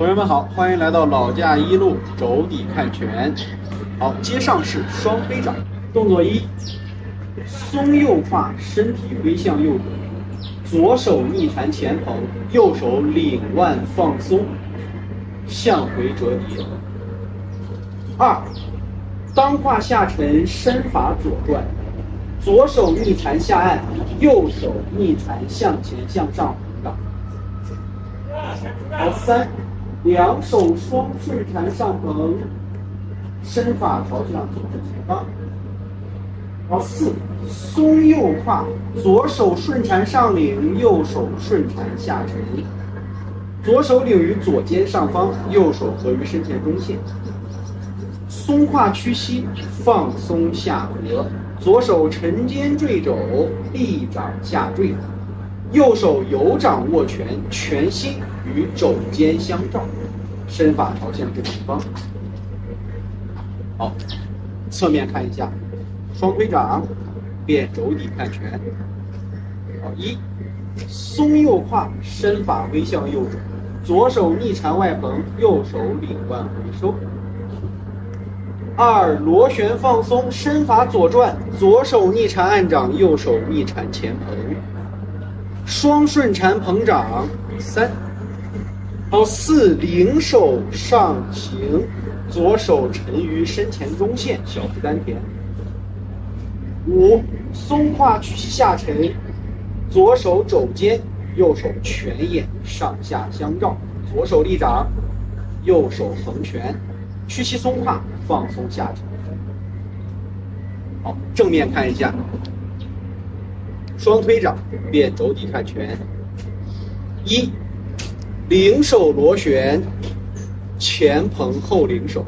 同学们好，欢迎来到老架一路肘底看拳。好，接上式双推掌，动作一，松右胯，身体微向右转，左手逆缠前捧，右手领腕放松，向回折叠。二，当胯下沉，身法左转，左手逆缠下按，右手逆缠向前向上横掌。好，三，两手双顺缠上捧，身法朝向左手前方。好，四，松右胯，左手顺缠上领，右手顺缠下沉，左手领于左肩上方，右手合于身前中线。松胯屈膝，放松下合，左手沉肩坠肘，臂掌下坠，右手有掌握拳，拳心与肘肩相照，身法朝向正前方。好，侧面看一下，双推掌变肘底看拳。好，一，松右胯，身法微向右转，左手逆缠外捧，右手领腕回收。二，螺旋放松，身法左转，左手逆缠按掌，右手逆缠前捧，双顺缠捧掌。三，好，四，领手上行，左手沉于身前中线，小腹丹田。五，松胯屈膝下沉，左手肘肩，右手拳眼上下相照，左手立掌，右手横拳，屈膝松胯，放松下沉。好，正面看一下，双推掌变肘底看拳。一，领手螺旋，前捧后领手。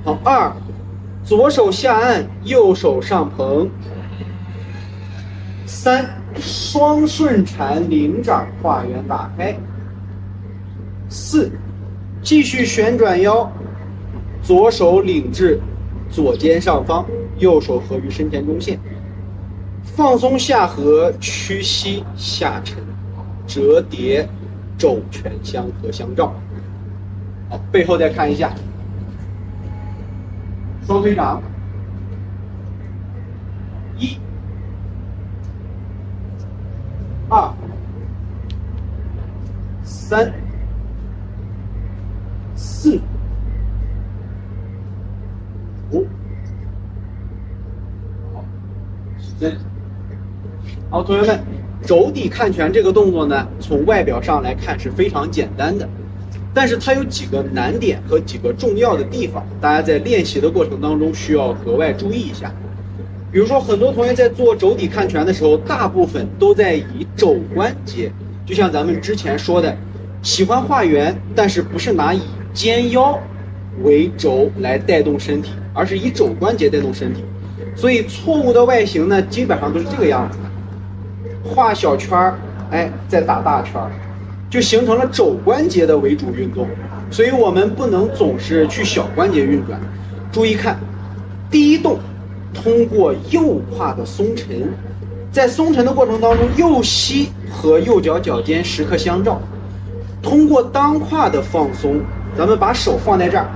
好，二，左手下按，右手上捧。三，双顺缠领掌画圆打开。四，继续旋转腰，左手领至左肩上方，右手合于身前中线，放松下合，屈膝下沉，折叠，肘拳相合相照。好，背后再看一下，双推掌。一，二，三，四，五。好，时间。好，同学们，肘底看拳这个动作呢，从外表上来看是非常简单的，但是它有几个难点和几个重要的地方，大家在练习的过程当中需要格外注意一下。比如说，很多同学在做肘底看拳的时候，大部分都在以肘关节，就像咱们之前说的，喜欢画圆，但是不是拿以肩腰为轴来带动身体，而是以肘关节带动身体，所以错误的外形呢，基本上都是这个样子的，画小圈儿，再打大圈儿，就形成了肘关节的为主运动。所以我们不能总是去小关节运转。注意看，第一动，通过右胯的松沉，在松沉的过程当中，右膝和右脚脚尖时刻相照。通过当胯的放松，咱们把手放在这儿，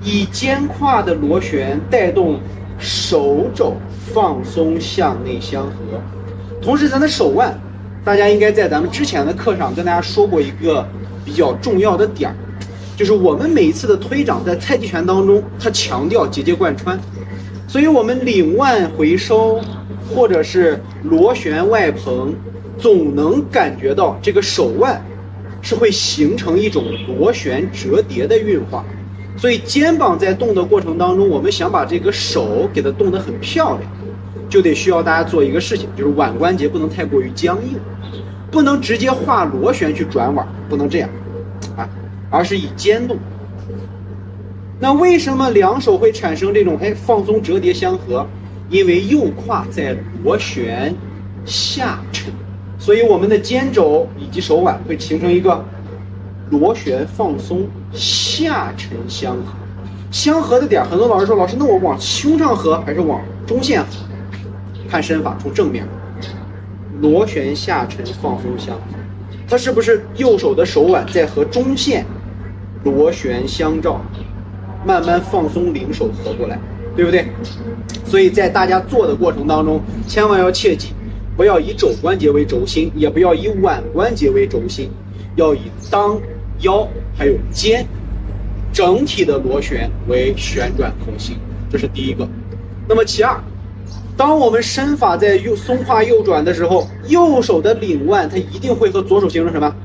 以肩胯的螺旋带动手肘放松向内相合。同时咱的手腕，大家应该在咱们之前的课上跟大家说过一个比较重要的点，就是我们每一次的推掌在太极拳当中，它强调节节贯穿，所以我们领腕回收或者是螺旋外捧，总能感觉到这个手腕是会形成一种螺旋折叠的运化。所以肩膀在动的过程当中，我们想把这个手给它动得很漂亮，就得需要大家做一个事情，就是腕关节不能太过于僵硬，不能直接画螺旋去转腕，不能这样而是以肩动。那为什么两手会产生这种放松折叠相合？因为右胯在螺旋下沉，所以我们的肩肘以及手腕会形成一个螺旋放松下沉相合。相合的点，很多老师说，老师，那我往胸上合还是往中线合？看身法，从正面，螺旋下沉放松相合。它是不是右手的手腕在和中线螺旋相照，慢慢放松领手合过来，对不对？所以在大家做的过程当中，千万要切记，不要以肘关节为轴心，也不要以腕关节为轴心，要以裆、腰还有肩整体的螺旋为旋转核心，这是第一个。那么其二，当我们身法在松胯右转的时候，右手的领腕它一定会和左手形成什么？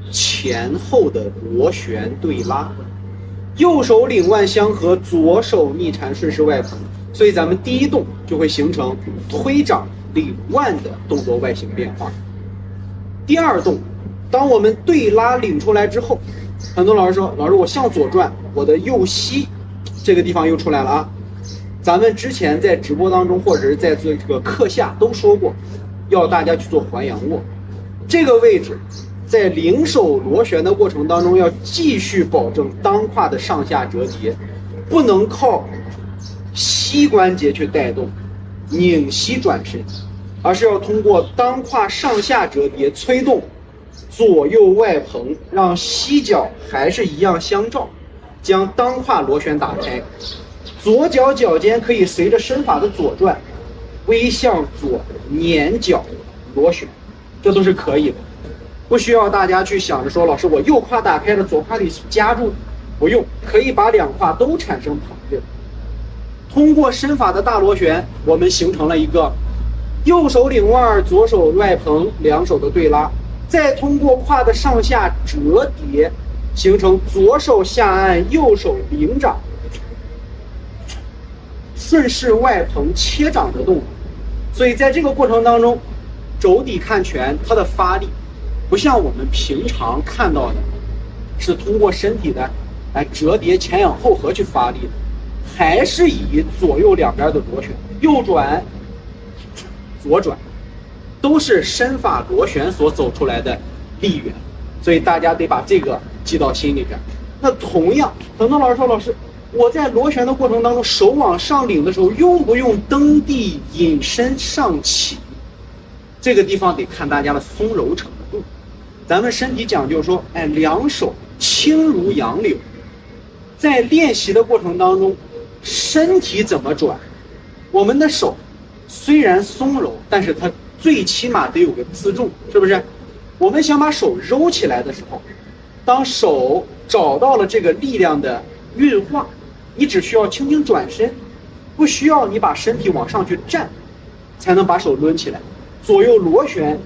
前后的螺旋对拉，右手领腕相合，左手逆缠顺势外捧，所以咱们第一动就会形成推掌领腕的动作外形变化。第二动，当我们对拉领出来之后，很多老师说，老师我向左转，我的右膝这个地方又出来了啊。咱们之前在直播当中或者是在这个课下都说过，要大家去做环仰卧，这个位置在领手螺旋的过程当中，要继续保证裆胯的上下折叠，不能靠膝关节去带动拧膝转身，而是要通过裆胯上下折叠催动左右外捧，让膝脚还是一样相照，将裆胯螺旋打开。左脚脚尖可以随着身法的左转微向左捻脚螺旋，这都是可以的，不需要大家去想着说，老师我右胯打开了，左胯里夹住，不用，可以把两胯都产生捧劲。通过身法的大螺旋，我们形成了一个右手领腕，左手外捧，两手的对拉，再通过胯的上下折叠，形成左手下按，右手领掌，顺势外捧切掌的动作。所以在这个过程当中，肘底看拳它的发力不像我们平常看到的是通过身体的折叠前仰后合去发力的，还是以左右两边的螺旋，右转左转，都是身法螺旋所走出来的力源。所以大家得把这个记到心里边。那同样，很多老师说，老师我在螺旋的过程当中，手往上领的时候，用不用蹬地引身上起？这个地方得看大家的松柔程度。咱们身体讲究说，两手轻如杨柳，在练习的过程当中，身体怎么转，我们的手虽然松柔，但是它最起码得有个自重，是不是？我们想把手揉起来的时候，当手找到了这个力量的运化，你只需要轻轻转身，不需要你把身体往上去站，才能把手抡起来，左右螺旋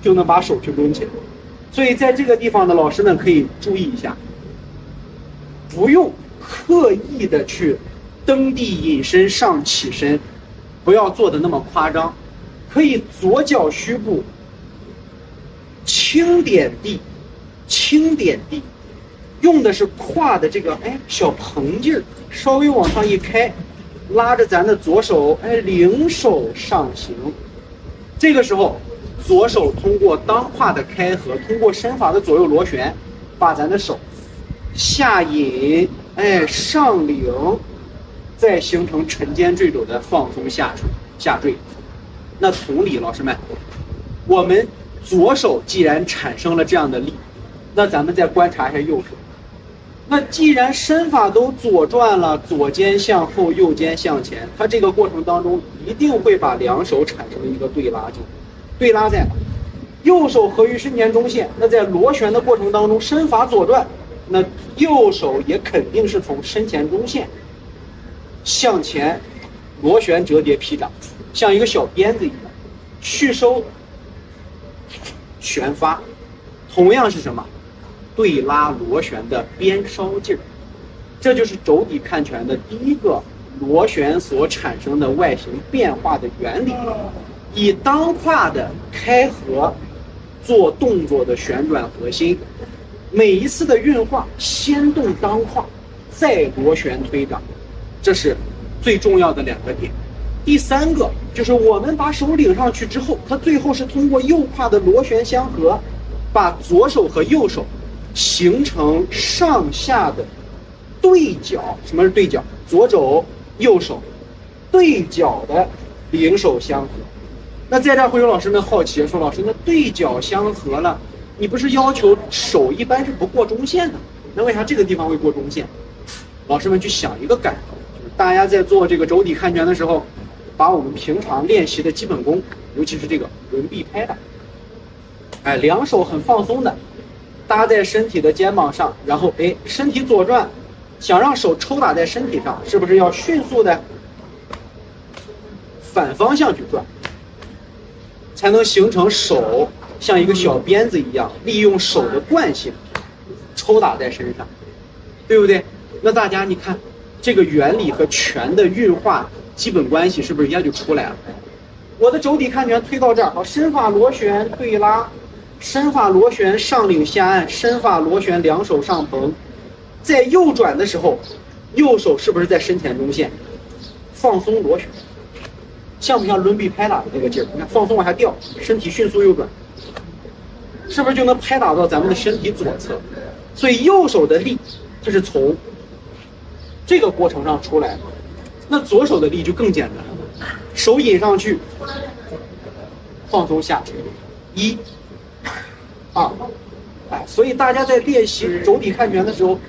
就能把手去抡起来。所以在这个地方的老师们可以注意一下，不用刻意的去蹬地引身上起身，不要做的那么夸张，可以左脚虚部轻点地，轻点地，用的是胯的这个小膨劲儿，稍微往上一开，拉着咱的左手领手上行。这个时候左手通过裆胯的开合，通过身法的左右螺旋，把咱的手下引上领，再形成沉肩坠肘的放松下坠。那同理，老师们，我们左手既然产生了这样的力，那咱们再观察一下右手。那既然身法都左转了，左肩向后，右肩向前，它这个过程当中一定会把两手产生一个对拉劲。对拉在哪？右手合于身前中线，那在螺旋的过程当中，身法左转，那右手也肯定是从身前中线向前螺旋折叠劈掌，像一个小鞭子一样续收旋发，同样是什么？对拉螺旋的鞭梢劲儿。这就是肘底看拳的第一个螺旋所产生的外形变化的原理，以裆胯的开合做动作的旋转核心，每一次的运化先动裆胯，再螺旋推掌，这是最重要的两个点。第三个就是我们把手领上去之后，它最后是通过右胯的螺旋相合，把左手和右手形成上下的对角。什么是对角？左肘右手对角的领手相合。那在这会有老师们好奇说，老师那对角相合了，你不是要求手一般是不过中线的，那为啥这个地方会过中线？老师们去想一个感受，就是大家在做这个肘底看拳的时候，把我们平常练习的基本功，尤其是这个轮臂拍打，两手很放松的搭在身体的肩膀上，然后身体左转，想让手抽打在身体上，是不是要迅速的反方向去转，才能形成手像一个小鞭子一样，利用手的惯性抽打在身上，对不对？那大家你看这个原理和拳的运化基本关系是不是一下就出来了？我的肘底看拳推到这儿，好，身法螺旋对拉，身法螺旋上领下按，身法螺旋两手上捧，在右转的时候，右手是不是在身前中线放松螺旋？像不像轮臂拍打的那个劲儿？你看放松往下掉，身体迅速右转，是不是就能拍打到咱们的身体左侧？所以右手的力它是从这个过程上出来的，那左手的力就更简单了，手引上去，放松下沉，1、2，所以大家在练习肘底看拳的时候，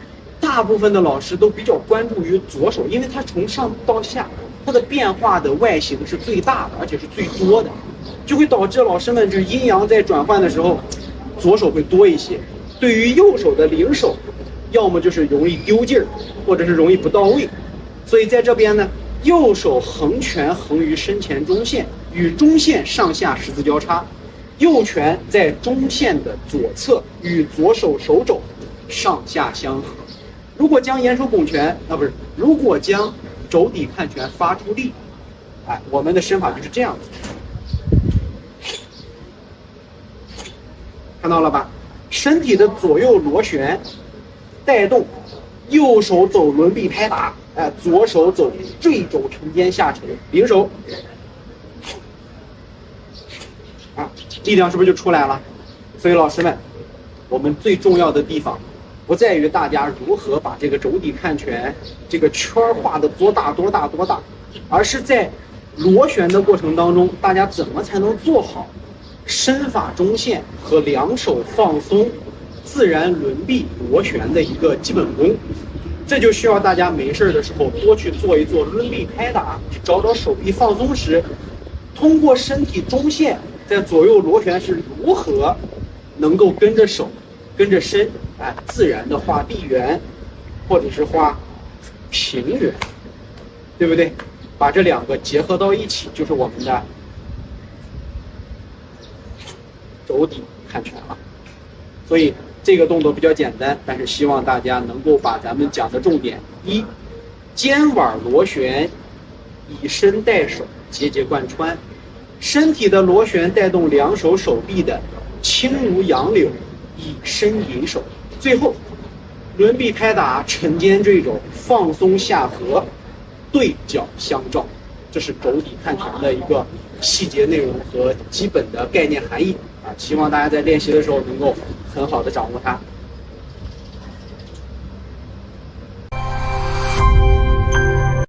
大部分的老师都比较关注于左手，因为它从上到下，它的变化的外形是最大的，而且是最多的，就会导致老师们就是阴阳在转换的时候，左手会多一些。对于右手的领手，要么就是容易丢劲儿，或者是容易不到位。所以在这边呢，右手横拳横于身前中线，与中线上下十字交叉，右拳在中线的左侧，与左手手肘上下相合。如果将眼手拱拳，如果将肘底看拳发出力，我们的身法就是这样子，看到了吧？身体的左右螺旋带动，右手走轮臂拍打，左手走坠肘承肩下沉，领手，力量是不是就出来了？所以老师们，我们最重要的地方不在于大家如何把这个肘底看拳这个圈画的多大，而是在螺旋的过程当中，大家怎么才能做好身法中线和两手放松自然轮臂螺旋的一个基本功。这就需要大家没事的时候多去做一做轮臂拍打，去找找手臂放松时，通过身体中线在左右螺旋是如何能够跟着手跟着身自然的画地圆或者是画平圆，对不对？把这两个结合到一起，就是我们的肘底看拳了。所以这个动作比较简单，但是希望大家能够把咱们讲的重点：一，肩腕螺旋，以身带手，节节贯穿；身体的螺旋带动两手手臂的轻如杨柳，以身引手；最后轮臂拍打，沉肩坠肘，放松下颌，对角相照。这是肘底看拳的一个细节内容和基本的概念含义希望大家在练习的时候能够很好的掌握它。